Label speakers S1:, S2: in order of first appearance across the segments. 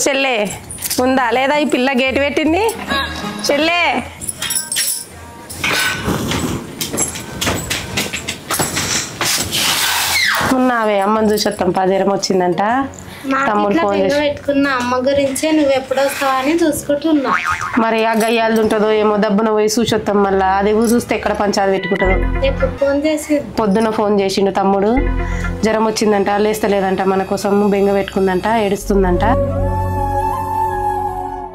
S1: చెల్లే ఉందా లేదా ఈ పిల్ల గేటు పెట్టింది చెల్లే ఉన్నావే అమ్మని చూసొస్తాం జ్వరం వచ్చిందంట తమ్ముడు ఫోన్ చేసి
S2: పెట్టుకున్నా అమ్మ గురించే నువ్వు ఎప్పుడు వస్తావా అని చూసుకుంటున్నా
S1: మరి ఆ గయ్యాలది ఉంటుందో ఏమో దబ్బున పోయి చూసొస్తాం మళ్ళా అది చూస్తే ఎక్కడ పంచాది పెట్టుకుంటుందో
S2: ఫోన్ చేసి
S1: పొద్దున ఫోన్ చేసిండు తమ్ముడు జ్వరం వచ్చిందంట లేస్తలేదంట మన కోసం బెంగ పెట్టుకుందంట ఏడుస్తుందంట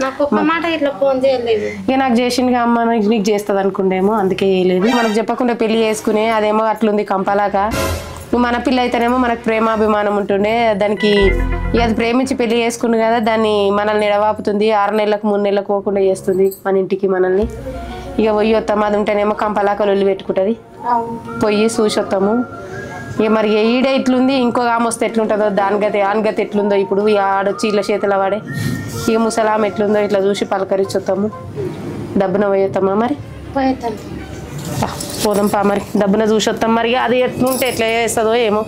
S2: నాకు ఒక్క మాట ఇట్లా ఫోన్ చేయలేదు
S1: ఇక నాకు చేసింది అమ్మ నీకు చేస్తుంది అనుకుండేమో అందుకే చేయలేదు మనకు చెప్పకుండా పెళ్లి చేసుకునే అదేమో అట్లుంది కంపలాగా నువ్వు మన పిల్ల అయితేనేమో మనకు ప్రేమాభిమానం ఉంటుండే దానికి అది ప్రేమించి పెళ్లి చేసుకుంది కదా దాన్ని మనల్ని ఎడవాపుతుంది 6 నెలలకు 3 నెలలకు పోకుండా చేస్తుంది మన ఇంటికి మనల్ని ఇక పొయ్యి వస్తాము అది ఉంటేనేమో కంపలాక లొల్లి పెట్టుకుంటుంది పొయ్యి చూసి వస్తాము ఇక మరి ఈడే ఇట్లుంది ఇంకో ఆమె వస్తే ఎట్లుంటుందో ఆనగతి ఎట్లుందో ఇప్పుడు ఆడొచ్చి ఇళ్ళ చేతుల వాడే ఇక ముసలామె ఎట్లుందో ఇట్లా చూసి పలకరించి వస్తాము డబ్బున పోయేస్తామా మరి పోదాం పా మరి డబ్బున చూసి వస్తాం మరి అది ఎట్లుంటే ఎట్లా చేస్తుందో ఏమో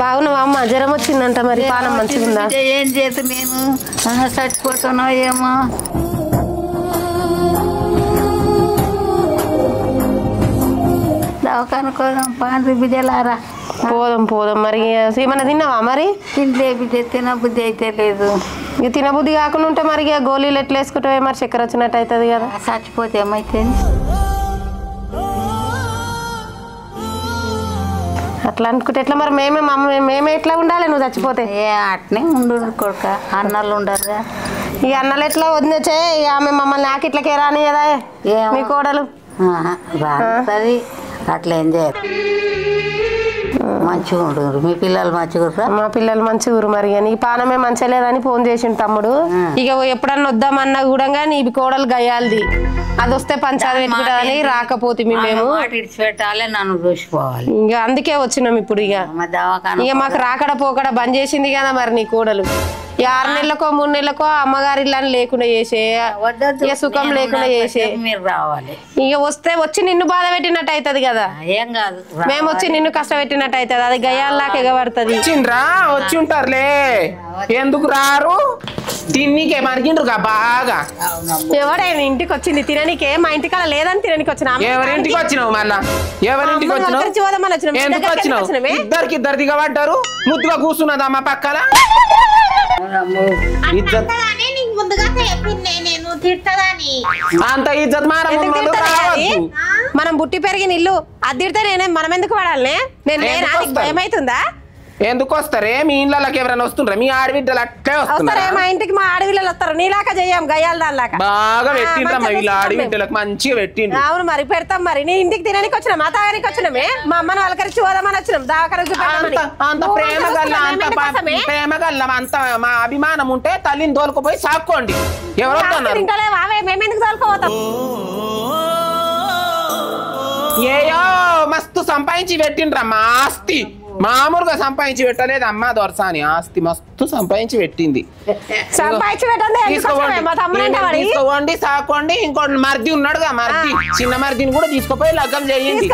S1: బాగున్నావా అమ్మ జ్వరం వచ్చిందంట మరి పానం మంచిగా ఉందా
S3: ఏం చేస్తే మేము చచ్చిపోతానో ఏమో దవాఖాన కోసం పాండ్రి బిడ్డలారా
S1: పోదాం మరి ఏమన్నా తిన్నావా మరి
S3: తింటే బిడ్డ తినబుద్ధి అయితే లేదు
S1: ఇక తినబుద్ధి కాకుండా ఉంటే మరి ఇక గోళీలు ఎట్లా వేసుకుంటే మరి చక్కెర వచ్చినట్టు అవుతుంది కదా
S3: చచ్చిపోతే ఏమైతే
S1: అట్లా అనుకుంటే ఎట్లా మరి మేమే ఎట్లా ఉండాలి నువ్వు చచ్చిపోతే
S3: అట్నే ఉండు కొడుక అన్నాళ్ళు ఉండరుగా
S1: ఇక అన్నలు ఎట్లా వదిలేచే ఆమె మమ్మల్ని నాకు ఇట్లకే రాని కదా మీ కోడలు
S3: రాస్తుంది అట్లా ఏం చేయరు మంచిగా ఉండరు మీ పిల్లలు మంచిగా
S1: మా పిల్లలు మంచిగా మరి నీ పానమే మంచిగా లేదని ఫోన్ చేసిండు తమ్ముడు ఇక ఎప్పుడన్నా వద్దామన్నా కూడా నీ కోడలు గయ్యాలది అది వస్తే పంచాది పెట్టుకుంటారని రాకపోతే మేము
S3: పెట్టాలి నన్ను చూసిపోవాలి
S1: ఇక అందుకే వచ్చినాం ఇప్పుడు ఇక మాకు రాకడ పోకడ బంద్ చేసింది కదా మరి నీ కోడలు 6 నెలలకో 3 నెలలకో అమ్మగారి ఇళ్ళని లేకుండా చేసే ఇక సుఖం లేకుండా చేసే
S3: మీరు రావాలి
S1: ఇక వచ్చి నిన్ను బాధ పెట్టినట్టు అవుతుంది కదా
S3: ఏం కాదు
S1: మేము వచ్చి నిన్ను కష్టపెట్టినట్టు అవుతుంది అది గయ్యాల్లాక ఎగబడుతుంది
S4: వచ్చి ఉంటారులే ఎందుకు రారు తిన్నీకే మరిగిండ్రుగా బాగా
S1: ఎవడైనా ఇంటికి వచ్చింది తిననీకే మా ఇంటికాడ లేదని తిననికి వచ్చిన
S4: ఎవరింటికి వచ్చినావు మళ్ళా ఎవరింటికి వచ్చినావు ఎందుకు వచ్చినావు ఇద్దరు దిగబడ్డారు ముద్దుగా కూర్చున్నదా మా పక్కన అంత ఇజ్జత్
S1: మనం బుట్టి పెరిగిన ఇల్లు అద్దిడితే మనం ఎందుకు పడాలనే నేను ఏమైతుందా
S4: ఎందుకు వస్తారే మీ ఇళ్ళకి ఎవరైనా వస్తుంటారా మీ ఆడబిడ్డలు అట్లే వస్తారే
S1: మా ఇంటికి మా ఆడవిల్లలు వస్తారు నీలాగా చెయ్యం గయ్యాల దానిలాగా
S4: బాగా పెట్టిండ్రమ్మా వీళ్ళ ఆడబిడ్డలకు మంచిగా పెట్టిండ్రు
S1: అవును మరి పెడతాం మరి నీ ఇంటికి తినడానికి వచ్చినా మా తాగడానికి వచ్చినామే మా అమ్మని వాళ్ళకరిచి పోదామని వచ్చినాం
S4: అంత ప్రేమ గల్ల అంత మా అభిమానం ఉంటే తల్లిని తోలుకుపోయి సాక్కోండి ఎవరు
S1: మేమెందుకు తోలుకోపోతాం
S4: ఏయో మస్తు సంపాదించి పెట్టిండ్రమ్మా ఆస్తి మామూలుగా సంపాదించి పెట్టలేదు అమ్మ దొరసాని ఆస్తి మస్తు సంపాదించి పెట్టింది తీసుకోండి సాకోండి ఇంకోటి మర్ది ఉన్నాడుగా మర్ది చిన్న మర్దిని కూడా తీసుకుపోయి లగ్గం చేయండి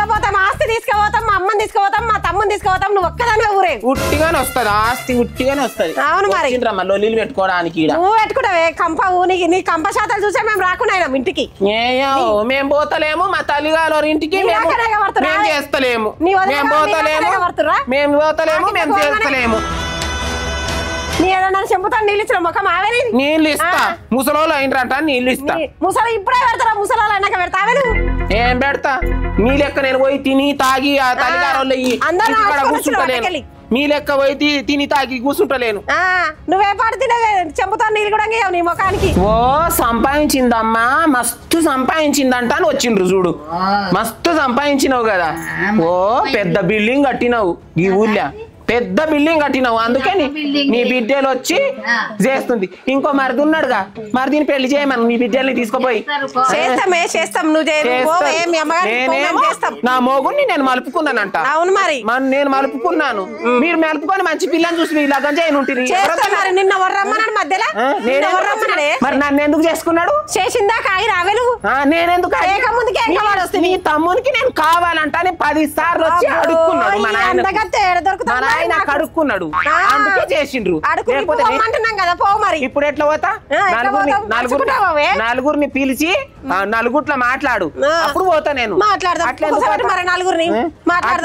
S1: ఆస్తి తీసుకుపోతాం మా అమ్మని తీసుకుపోతాం మా తమ్ముని తీసుకుపోతాం నువ్వు ఒక్కదానివే ఊరే
S4: ఉట్టిగానే వస్తుంది ఆస్తి ఉట్టిగానే వస్తుంది
S1: అవును మరి
S4: లొల్లీలు పెట్టుకోవడానికి
S1: నువ్వు పెట్టుకుంటావే కంప నీ కంప శాతాలు చూసే మేము రాకుండా ఇంటికి
S4: ఏయో మేము పోతలేము మా తల్లిగారు ఇంటికి మేము చేస్తలేము మేము పోతలేము మేము పోతలేము మేము చేస్తలేము
S1: చెంపుతాను నీళ్ళు ఇచ్చిన ముఖం ఆవేది
S4: నీళ్ళు ఇస్తా ముసలోళ్ళు అయినరంట నీళ్ళు ఇస్తా
S1: ముసలి ఇప్పుడే పెడతారా ముసలోళ్ళు అయినాక పెడతావే నువ్వు
S4: ఏం పెడతా మీ లెక్క నేను పోయి తిని తాగి ఆ తల్లిగారు కూర్చుంటలేను మీ లెక్క పోయి తిని తాగి కూర్చుంటలేను
S1: నువ్వే పాటు తినవే చెంపుతాను నీళ్ళు కూడా నీ ముఖానికి
S4: ఓ సంపాదించిందమ్మా మస్తు సంపాదించిందంట అని వచ్చిండ్రు చూడు మస్తు సంపాదించినావు కదా ఓ పెద్ద బిల్డింగ్ కట్టినావు ఈ ఊళ్ళో పెద్ద బిల్డింగ్ కట్టినావు అందుకే నీ బిడ్డలు వచ్చి చేస్తుంది. ఇంకో మరిది ఉన్నాడుగా, మరిదిని పెళ్లి చేయమను నీ బిడ్డల్ని తీసుకుపోయి.
S1: చేస్తాం
S4: నా మొగుడిని నేను మలుపుకున్నానంట.
S1: అవును మరి
S4: నేను మలుపుకున్నాను, మీరు మలుపుకొని మంచి పిల్లని చూసి మీ లగ్గం చేయను ఉంటుంది.
S1: నిన్న వర్రమ్మన్నాడు మధ్యలో
S4: మరి నన్ను ఎందుకు చేసుకున్నాడు?
S1: చేసిందా కాగి రావే నువ్వు.
S4: నేనెందుకు నీ తమ్మునికి నేను కావాలంటే 10 సార్లు వచ్చి అడుక్కున్నాడు. మన ఆయన అడుక్కున్నాడు అందుకే చేసిండ్రు. ఇప్పుడు ఎట్లా పోతా? నలుగురిని పిలిచి నలుగుట్ల మాట్లాడు, అప్పుడు పోతా నేను.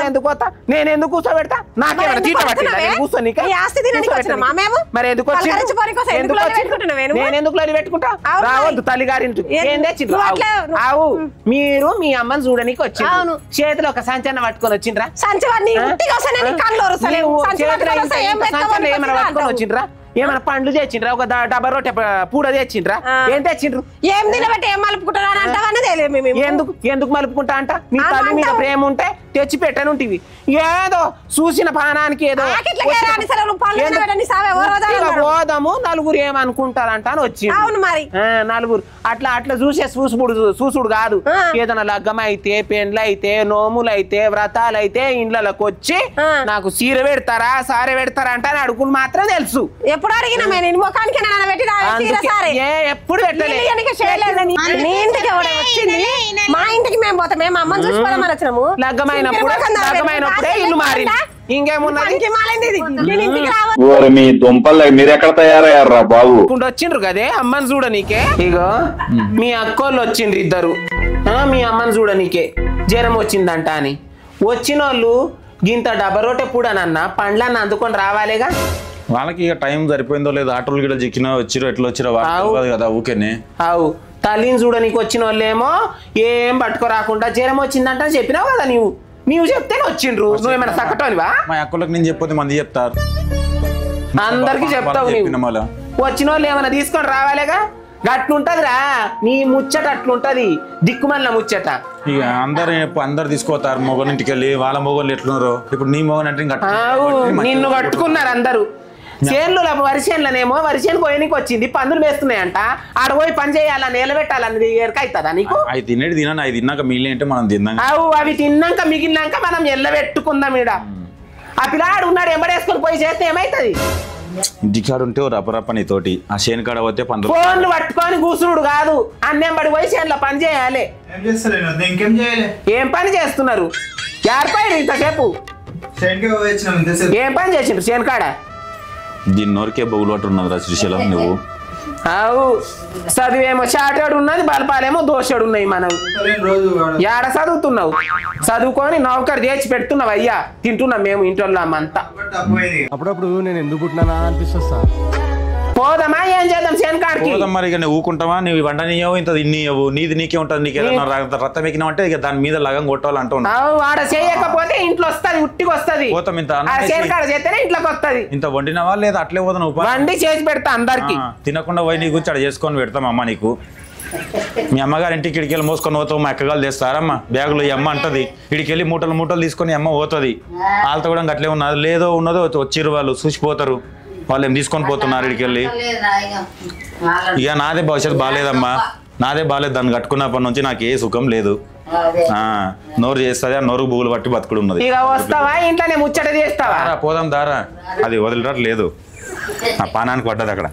S4: ఎందుకు పోతా? నేను ఎందుకు కూర్చోబెడతా? నాకేమైనా తీట పట్టిందా నేను కూర్చోని? మరి ఎందుకు నేను ఎందుకు లొల్లి పెట్టుకుంటా? రావద్దు తల్లిగారింటి. ఏం తెచ్చిండ్రు? ఆవు మీరు మీ అమ్మని చూడడానికి వచ్చిండ్రు, చేతిలో ఒక సంచన్న పట్టుకొని వచ్చిండ్రా? ఏమైనా పట్టుకొని వచ్చిండ్రా? ఏమైనా పండ్లు తెచ్చిండ్రా? ఒక డబ్బా రొట్టె పూడ తెచ్చిండ్రా? ఏం తెచ్చిండ్రు?
S1: ఏం తినబట్టి ఏం మలుపుకుంటారా?
S4: ఎందుకు మలుపుకుంటా అంట? నీ తల్లి మీద ప్రేమ ఉంటే తెచ్చి పెట్టనుంటివి. ఏదో చూసిన పానానికి ఏదో పోదాము నలుగురు ఏమనుకుంటారంట అని వచ్చింది. నలుగురు అట్లా చూసుడు కాదు. ఏదైనా లగ్గం అయితే, పెండ్లు అయితే, నోములు అయితే, వ్రతాలు అయితే ఇండ్లకి వచ్చి నాకు చీర పెడతారా సారె పెడతారా అంటే అని అడుగులు మాత్రం తెలుసు.
S1: ఎప్పుడు అడిగినా ముఖానికి ఎప్పుడు మా ఇంటికి మేము పోతాం. మేము అమ్మని చూసుకోవడం వచ్చినాము.
S4: లగ్గమైనప్పుడే ఇల్లు మారింది.
S5: మీ దుంపలు మీరు ఎక్కడ తయారయ్యారా బాబు?
S4: వచ్చిండ్రు కదే అమ్మని చూడనీకే. ఇగో మీ అక్కోళ్ళు వచ్చిండ్రు ఇద్దరు మీ అమ్మని చూడనీకే. జ్వరం వచ్చిందంట అని వచ్చిన వాళ్ళు గింత డబ్బా రొట్టె పూడనన్న పండ్లన్న అందుకొని రావాలేగా.
S6: వాళ్ళకి ఇక టైం సరిపోయిందో లేదో, ఆటోలు గిట్ల చిక్కినా వచ్చిరో ఎట్లా వచ్చిరో కదా ఊకేనే.
S4: అవు తల్లిని చూడనీకి వచ్చిన వాళ్ళేమో ఏం పట్టుకోరాకుండా జ్వరం వచ్చిందంట చెప్పినావు కదా నీవు చెప్తేనే వచ్చిండ్రు. నువ్వేమైనా సక్కటోనివా?
S6: మా అక్కలకు నేను చెప్పొద్దు మంది చెప్తారు,
S4: అందరికి చెప్తావు. వచ్చిన వాళ్ళు ఏమైనా తీసుకొని రావాలేగా. గట్లుంటదిరా నీ ముచ్చట, అట్లుంటది దిక్కుమల్ల ముచ్చట.
S6: ఇక అందరు తీసుకోతారు మొగనింటికి వెళ్ళి. వాళ్ళ మొగలు ఎట్లున్నారో ఇప్పుడు నీ మొగన్ అంటే
S4: నిన్ను కట్టుకున్నారు అందరు. చేన్లు వరిసేన్లనేమో వరిసేను పోయనికి వచ్చింది, పందులు వేస్తున్నాయంట. ఆడ పోయి పని చేయాలని నిలబెట్టాలని ఎరకైతుందా నీకు?
S6: అవి తినేది తిన అవి తిన్నాక మిగిలిన అంటే మనం తిన్నాం.
S4: అవి తిన్నాక మిగిలినాక మనం ఎల్లబెట్టుకుందాం. ఈడ ఆ పిల్లాడు ఉన్నాడు ఎంబడేసుకొని పోయి చేస్తే ఏమైతుంది?
S6: ఇంటికాడు ఉంటే రపరప్ప నీ తోటి ఆ చేను కాడ పోతే
S4: ఫోన్లు పట్టుకొని కూసుడు కాదు, అన్నెంబడి పోయి చేనులో పని చేయాలి. ఏం పని చేస్తున్నారు? ఏర్పాడు ఇంతసేపు ఏం పని చేసిండ్రు చేను కాడ?
S6: దీని నోరికే బొగులు పట్టు ఉన్నది శ్రీశైలం నువ్వు.
S4: అవు చదువేమో చాటాడు ఉన్నది, బలపాలేమో దోషాడు ఉన్నాయి. మనం ఏడ చదువుతున్నావు? చదువుకొని నౌకరు చేసి పెడుతున్నావు అయ్యా, తింటున్నాం మేము ఇంట్లో అమ్మంతా.
S7: అప్పుడప్పుడు నేను ఎందుకు పుట్టినా అనిపిస్తుంది సార్.
S4: పోదామా ఏం చేద్దాం చేనుకాడికి?
S6: మరి ఇక నువ్వు ఊకుంటావా? నువ్వు వండనియవు ఇంత తిన్నీయవు, నీది నీకే ఉంటుంది. నీకు ఏదైనా రక్తం ఎక్కినావంటే ఇక దాని మీద లగం కొట్టాలంటున్నావు.
S4: ఆడ చేయకపోతే ఇంట్లో వస్తుంది, ఉట్టికి వస్తుంది.
S6: పోతాం ఇంత
S4: చేనుకాడ చేస్తేనే ఇంట్లోకి వస్తుంది.
S6: ఇంత వండినవా లేదా అట్లే పోతాను
S4: వండి చేసి పెడతా అందరికి.
S6: తినకుండా పోయి నీ గురించి అక్కడ చేసుకొని పెడతాం అమ్మ నీకు. మీ అమ్మగారు ఇంటికి ఇడికెళ్ళి మోసుకొని పోతావు, మా అక్కగాలు తెస్తారమ్మా బ్యాగులో. ఈ అమ్మ అంటది ఇడికెళ్ళి మూటలు తీసుకొని అమ్మ పోతుంది. వాళ్ళతో కూడా అట్లే ఉన్నది లేదో ఉన్నదో వచ్చిర్రు వాళ్ళు చూసిపోతారు. వాళ్ళు ఏం తీసుకొని పోతున్నారు ఇడికెళ్ళి. ఇక నాదే భవిష్యత్తు బాగాలేదమ్మా, నాదే బాగాలేదు. దాన్ని కట్టుకున్నప్పటి నుంచి నాకు ఏ సుఖం లేదు. నోరు చేస్తుంది, ఆ నోరు బుగులు పట్టి బతుకుడు ఉన్నది.
S4: ఇంట్లోనే ముచ్చట చేస్తావా?
S6: పోదాం దారా, అది వదిలిరట్లేదు. ఆ పానానికి పడ్డది అక్కడ.